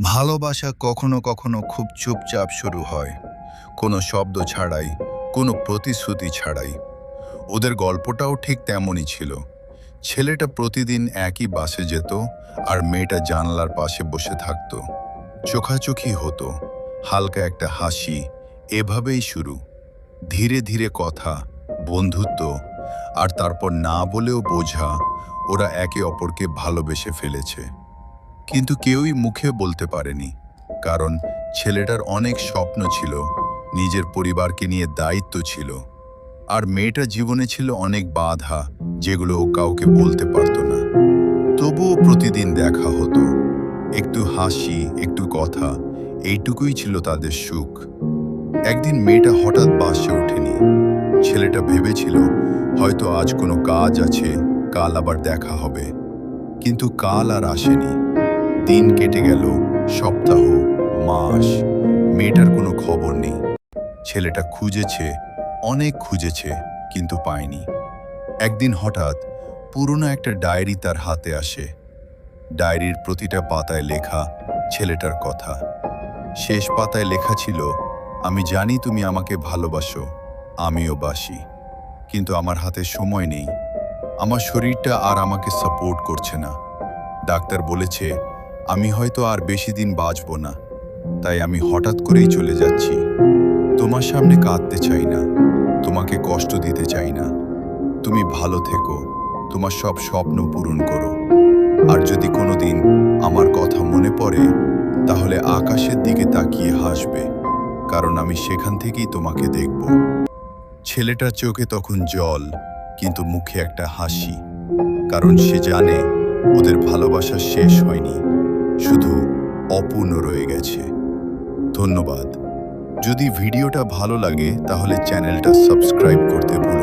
ভালোবাসা কখনো কখনো খুব চুপচাপ শুরু হয়, কোনো শব্দ ছাড়াই, কোনো প্রতিশ্রুতি ছাড়াই। ওদের গল্পটাও ঠিক তেমনই ছিল। ছেলেটা প্রতিদিন একই বাসে যেত, আর মেয়েটা জানলার পাশে বসে থাকতো। চোখাচোখি হতো, হালকা একটা হাসি, এভাবেই শুরু। ধীরে ধীরে কথা, বন্ধুত্ব, আর তারপর না বলেও বোঝা ওরা একে অপরকে ভালোবেসে ফেলেছে। কিন্তু কেউই মুখে বলতে পারেনি, কারণ ছেলেটার অনেক স্বপ্ন ছিল, নিজের পরিবারকে নিয়ে দায়িত্ব ছিল, আর মেয়েটার জীবনে ছিল অনেক বাধা, যেগুলো ও কাউকে বলতে পারতো না। তবুও প্রতিদিন দেখা হতো, একটু হাসি, একটু কথা, এইটুকুই ছিল তাদের সুখ। একদিন মেয়েটা হঠাৎ বাসে ওঠেনি। ছেলেটা ভেবেছিল হয়তো আজ কোনো কাজ আছে, কাল আবার দেখা হবে। কিন্তু কাল আর আসেনি। দিন কেটে গেল, সপ্তাহ, মাস, মেয়েটার কোনো খবর নেই। ছেলেটা খুঁজেছে, অনেক খুঁজেছে, কিন্তু পায়নি। একদিন হঠাৎ পুরনো একটা ডায়েরি তার হাতে আসে। ডায়েরির প্রতিটা পাতায় লেখা ছেলেটার কথা। শেষ পাতায় লেখা ছিল, আমি জানি তুমি আমাকে ভালোবাসো, আমিও বাসি, কিন্তু আমার হাতে সময় নেই। আমার শরীরটা আর আমাকে সাপোর্ট করছে না। ডাক্তার বলেছে আমি হয়তো আর বেশি দিন বাঁচব না, তাই আমি হঠাৎ করেই চলে যাচ্ছি। তোমার সামনে কাঁদতে চাই না, তোমাকে কষ্ট দিতে চাই না। তুমি ভালো থেকো, তোমার সব স্বপ্ন পূরণ করো। আর যদি কোনোদিন আমার কথা মনে পড়ে, তাহলে আকাশের দিকে তাকিয়ে হাসবে, কারণ আমি সেখান থেকেই তোমাকে দেখব। ছেলেটার চোখে তখন জল, কিন্তু মুখে একটা হাসি, কারণ সে জানে ওদের ভালোবাসা শেষ হয়নি, শুধু অপূর্ণ রয়ে গেছে। ধন্যবাদ। যদি ভিডিওটা ভালো লাগে তাহলে চ্যানেলটা সাবস্ক্রাইব করতে ভুলবেন না।